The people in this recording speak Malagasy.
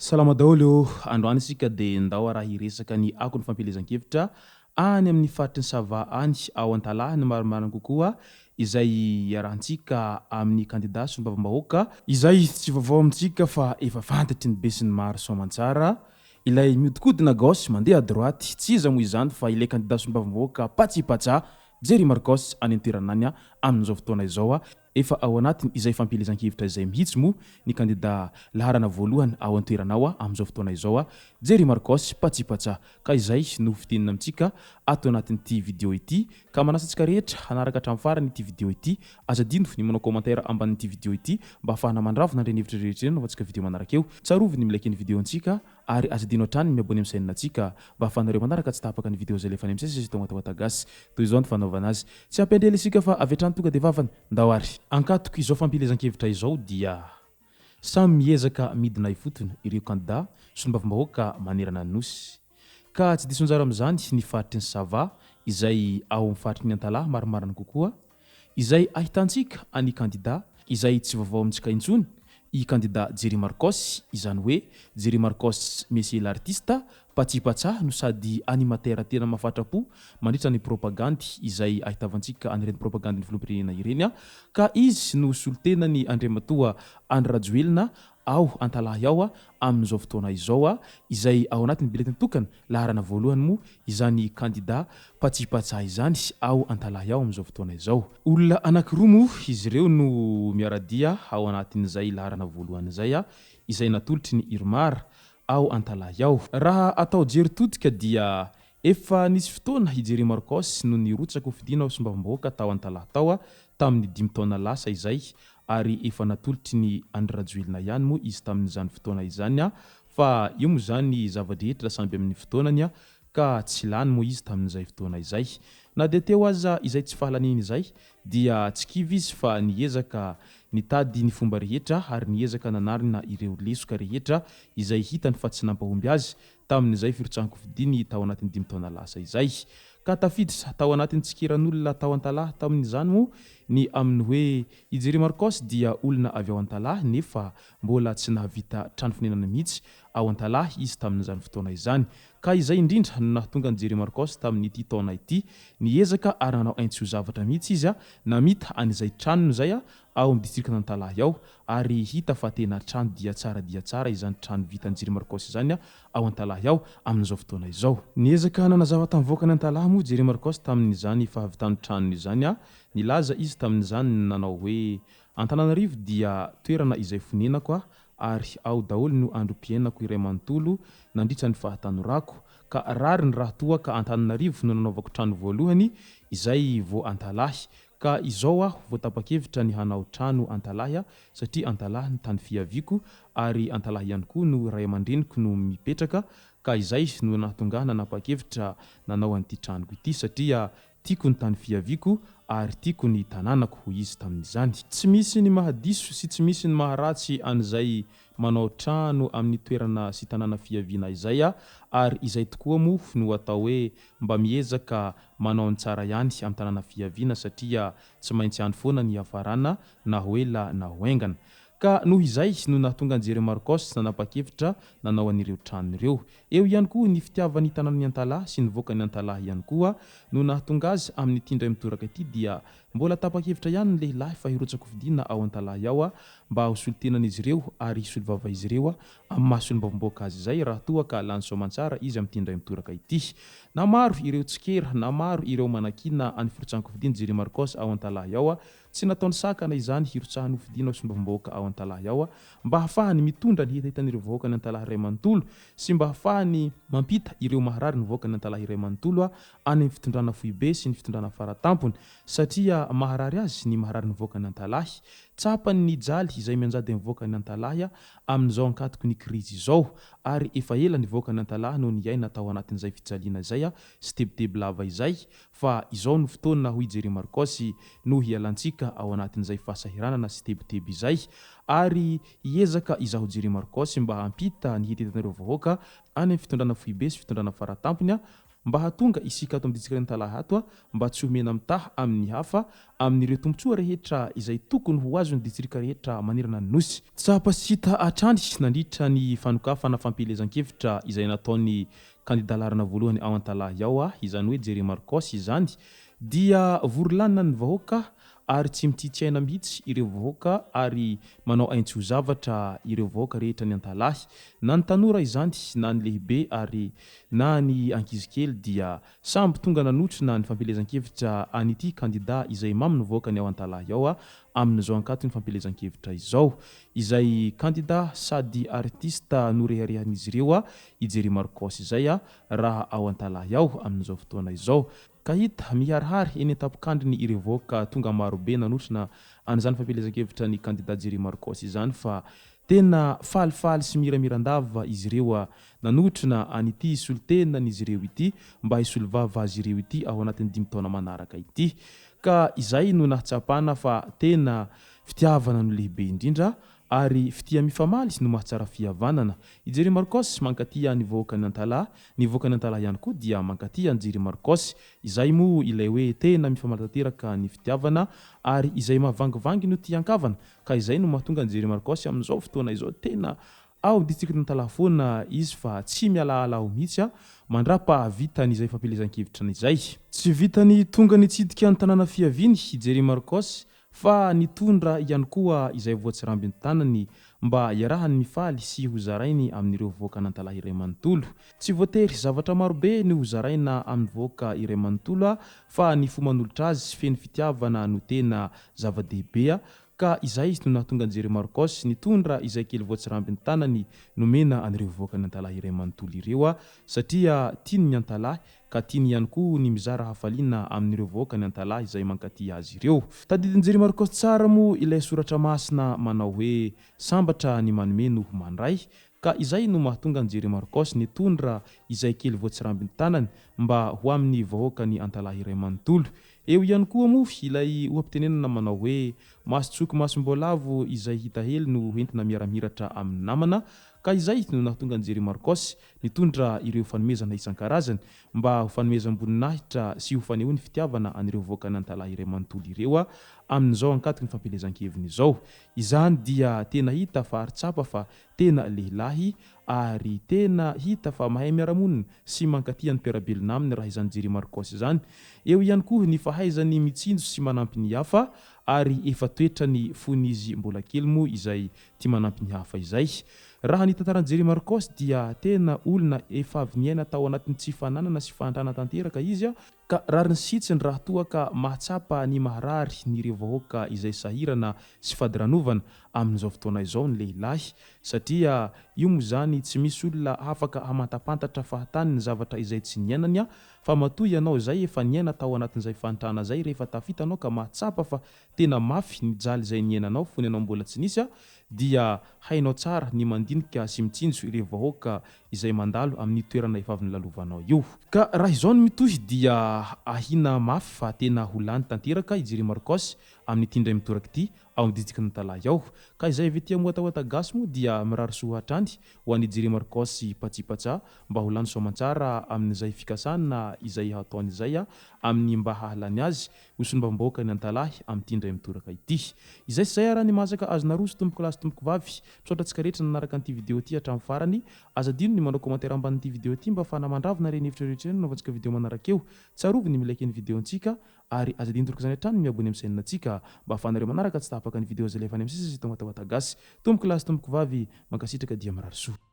Salama daholo androany isika dia ndao araha hiresaka ny ako ny fampilezan-kevitra any amin'ny faritry ny sava any ao an-talahy ny marimarina kokoa izay iarahantsika amin'ny kandida sombavambahoaka izay tsy vaovao amintsika fa efa fantatry ny be sy ny maro soamantsara ilay miodikodina GASY mandeha à droite tsy iza moa izany fa ilay kandida sombavambahoaka Patsa jery Marcoss any an-toeranany amin'izao fotoana izao efa ao anatiny izay fampilezan-kevitra izay mihitsy moa ny kandida laharana voalohany ao an-toeranao amin'izao fotoana izao jery Marcoss Patsa ka izay no fitenina amintsika ato anatin'ity vidéo ity ka manasa antsika rehetra hanaraka hatramin'ny farany ity vidéo ity azadino ny manao commentaire ambanin'ity vidéo ity mba ahafahana mandravona andreny hevitra rehetra ireny novantsika vidéo manaraka eo tsarovy ny milaiky ny vidéo antsika ary azadino hatrany ny miabone amin'ny chaîne antsika mba ahafahanareo manaraka tsy tapaka ny vidéo zay lefa any amin'say tong WATAWATA GASY toy izao ny fanaovana azy tsy ampendrela isika fa avy hatrany tonga dia vavany ndao ary ankatoko izao fampilezan-kevitra izao dia samy miezaka midina ifotony ireo kandida sombavambahoaka manerana ny nosy ka tsy diso anjara amin'izany ny faritry ny sava izay ao amin'ny faritry ny antalahy marimarina kokoa izay ahitantsika any kandida izay tsy vaovao amintsika intsony i kandida jery Marcoss izany hoe jery Marcoss misy l'artiste Patsa no sady animateur tena mahafatrapo mandritra ny propagande izay ahitavantsika anireny propagande ny filoham-pirenena ireny ka izy no solontenany andriamatoa Andry ao antalahy ao amin'izao fotoana izao izay ao anatin'ny biletiny tokana laharana voalohany moa izany kandida Patsa izany ao antalahy ao amin'izao fotoana izao olona anankiroa moa izy ireo no miaradia ao anatin'izay laharana voalohany izay natolotry ny irmar ao antalahy ao raha atao jery totika dia efa nisy fotoana ijery Marcoss no nirotsaka hofidiana ao sombavambahoaka tao antalahy tao tamin'ny 5 taona lasa izay ary efa natolotry ny Andry ihany moa izy tamin'izany fotoana izany fa io moa zany zava-drehetra samby amin'ny fotoanany ka tsy lany moa izy tamin'izay fotoana izay na dia teo aza izay tsy fahalaniny izay dia tsy kivy izy fa niezaka nitady ny fomba rehetra ary niezaka nanarina ireo lesoka rehetra izay hitany fa tsy nampahomby azy tamin'izay firotsahanko fidiny tao anatin'ny 5 taona lasa izay ka tafiditra tao anatin'ny tsikiran'olona tao antalahy tamin'izany moa ny amin'ny hoe ijery Marcoss dia olona avy ao antalahy nefa mbola tsy nahavita trano fonenana mihitsy ao antalahy izy tamin'izany fotoana izany ka izay indrindra no nahatonga ny jery Marcoss tamin'ity taona ity niezaka ary nanao aintsy zavatra mihitsy izy namita an'izay tranony zay ao amin'ny distrikta antalahy ao ary hita fa tena trano dia tsara izany trano vitan'ny jery Marcoss izany ao antalahy ao amin'izao fotoana izao niezaka nanazava tamin'ny voakany antalahy moa jery Marcoss tamin'izany fahavitan'ny tranony izany nilaza izy tamin'izany nanao hoe Antananarivo dia toerana izay fonenako ary ao daholo no androm-piainako iray manontolo nandritra ny fahatanorako ka rary ny raha toa ka Antananarivo no nanaovako trano voalohany izay vo antalahy ka izao vo tapa-kevitra ny hanao trano antalahy satria antalahy ny tany fiaviako ary antalahy ihany koa no ray aman-dreniko no mipetraka ka izay no nahatonga nanapa-kevitra nanao an'ity tranoko ity satria tiako ny tany fiaviako ary tiako ny tanànako ho izy tamin'izany tsy misy ny mahadiso sy tsy misy ny maharatsy an'izay manao trano amin'ny toerana sy tanàna fiaviana izay ary izay tokoa moa no atao hoe mba miezaka manao ny tsara ihany amin'ny tanàna fiaviana satria tsy maintsy ihany foana ny hafarana na hoela na hoaingana ka noho izay no nahatonga ny jery Marcoss nanapa-kevitra nanao an'ireo trano ireo eo ihany koa ny fitiavany tanànany antalahy sy ny voakany antalahy ihany koa no nahatonga azy amin'ny tindray mitoraka ity dia mbola tapa-kevitra ihany ny lehilahy fa hirotsaka fidina ao antalahy ao mba hosolontenan'izy ireo ary hisolovava izy ireo amin'ny mahasolom-bavamboaka azy izay raha toa ka lany soamantsara izy amin'ny tindray mitoraka ity na maro ireo tsikera na maro ireo manakina any firotsahanko fidiny jery Marcoss ao antalahy ao tsy nataony sakana izany hirotsahany fidina ao sombavambahoaka ao antalahy ao mba hahafahany mitondra ny hitahitan'ireo vahoakany antalahy iray manontolo sy mba hahafahany mampita ireo maharary ny vahoakany antalahy iray manontolo any amin'ny fitondrana foibe sy ny fitondrana faratampony satria maharary azy ny maharary ny vahoakany antalahy tsapany ny jaly izay mianjady amin'ny vahoakany antalahy amin'izao ankatoko ny krizy izao ary efa ela ny vahoakany antalahy no niaina tao anatin'izay fijaliana izay sy tebiteby lava izay fa izao no fotoana ho ijery Marcoss no hialantsika ao anatin'izay fahasahiranana sy tebiteby izay ary hiezaka izaho jery Marcoss mba hampita ny hitetan'ireo vahoaka any amin'ny fitondrana foibe sy fitondrana faratampony mba hatonga isika ato amiditsika nyantalahy ato mba tsy homena mitaha amin'ny hafa amin'ireo tombotsoa rehetra izay tokony ho azo ny distrika rehetra manerana ny nosy. Tsapasita atrany nandritra ny fanokafana fampelezan-kevitra izay nataony kandida larana voalohany ao an-talahy ao izany hoe jery Marcoss izany dia vorolanina ny vahoaka ary tsy mititsaina mihitsy ireo vahoaka ary manao aintso zavatra ireo vahoaka rehetra ny antalahy na ny tanora izany na ny lehibe ary na ny ankizikely dia samby tonga nanotrona ny fampelezan-kevitra an'ity kandida izay maminy vahoaka ny ao an-talahy ao amin'izao ankato ny fampelezan-kevitra izao izay kandida sady artista noreharehan'izy ireo ijery Marcoss izay raha ao an-talahy ao amin'izao fotoana izao. Ka hita miharihary eny an-tapokandriny ireo vahoaka tonga marobe nanotrona an'izany fampelezan-kevitra ny kandida jery Marcoss izany fa tena falifaly sy miramiran-dava izy ireo nanotrona an'ity solontenan'izy ireo ity mba hisolovava azy ireo ity ao anatin'ny 5 taona manaraka ity. Ka izay no nahatsapana fa tena fitiavana no lehibe indrindra ary fitia mifamaly no mahatsara fihavanana. Ijery Marcoss mankatia ny vahoaka ny antalahy, ny vahoaka ny antalahy ihany koa dia mankatia ny jery Marcoss. Izay moa ilay hoe tena mifamaly tanteraka ny fitiavana ary izay mahavangivangy no tiankavana. Ka izay no mahatonga ny jery Marcoss amin'izao fotoana izao tena ao district n'antalahy foana izy fa tsy mialaala ao mihitsy mandrapa vitany izay fampelezan-kevitra izay. Tsy vitany tonga nitsidika ny tanàna fiaviny ijery Marcoss fa nitondra ihany koa izay voatsirambiny tanany mba iarahany mifaly sy hozarainy amin'ireo vahoaka n'antalahy iray manontolo. Tsy voatery zavatra marobe ny hozaraina amin'ny vahoaka iray manontolo fa ny fomanolotra azy feno fitiavana no tena zava-dehibe ka izay no nahatonga jery Marcoss nitondra izay kely voatsirambiny tanany nomena an'ireo vahoaka n'antalahy iray manontolo ireo satria tiany ny antalahy ka tiany ihany koa ny mizara hafaliana amin'ireo vahoaka ny antalahy izay mankaty azy ireo. Tadidiny jery Marcoss tsara moa ilay soratra masina manao hoe sambatra ny manome no mandray ka izay no mahatonga jery Marcoss nitondra izay kely voatsirambiny tanany mba ho amin'ny vahoaka ny antalahy iray manontolo. Eo ihany koa moa ilay oam-pitenenana manao hoe masotsoky masomboalavo izay hita hely no entina miara-miratra amin'ny namana ka izay no nahatonga jery Marcoss nitondra ireo fanomezana isan-karazany mba ho fanomezam-boninahitra sy ho fanehoany fitiavana an'ireo vahoaka ny antalahy iray manontolo ireo amin'izao ankatony fampelezan-keviny izao. Izany dia tena hita fa aritsapa fa tena lehilahy ary tena hita fa mahay miara-monina sy mankatia ny mpiarabelona aminy raha izany jery Marcoss izany. Eo ihany koa ny fahaizany mitsinjo sy manampy ny hafa ary efa toetrany fonizy mbola kely moa izay tia manampy ny hafa izay. Raha ny tantaran'i jery Marcoss dia tena olona efa avy niaina tao anatin'ny tsy fananana sy fahantrana tanteraka izy ka rariny sitsiny raha toa ka mahatsapa ny maharary nyreo vahoaka izay sahirana sy fadiranovana amin'izao fotoana izao ny lehilahy satria io moa zany tsy misy olona afaka hamantapantatra fahatany ny zavatra izay tsy niainany fa matoa ianao zay efa niaina tao anatin'izay fahantrana zay rehefa tafitanao ka mahatsapa fa tena mafy ny jaly izay niainanao fony ianao mbola tsy nisy dia hainao tsara ny mandinika sy mitsinjo ireo vahoaka izay mandalo amin'ny toerana efa avy nilalovanao io. Ka raha izao no mitohy dia ahina mafy fa tena holany tanteraka ijery Marcoss amin'ny tindray mitoraka ity ao amin'ny district n'antalahy ao. Ka izay avy ety amin'ny WATAWATA GASY moa dia mirary soa hatrany ho an'i jery Marcoss Patsi Patsa mba ho lany soamantsara amin'izay fikasana izay ataon'izay amin'ny mba hahalany azy hosombavam-bahoaka ny antalahy amin'ny tindray mitoraka ity. Izay sy zay ara ny masaka azona roso tomboko lasy tomboko vavy misaotra tsika rehetra nanaraka an'ity vidéo ity hatramin'ny farany. Azadino ny manao commentaire ambanin'ity vidéo ity mba fanamandravina reny hevitra rehetra reny nanaovantsika vidéo manaraka eo. Tsarovy ny milaiky ny vidéontsika ary azadino toraka izany hatrany miabony amin'ny chaîne-ntsika mba ahafahanareo manaraka tsy tahapaka ny vidéo zay lefa any amin'ny sisa sy WATAWATA GASY. Tomboko lasy tomboko vavy mankasitraka dia mirary soa.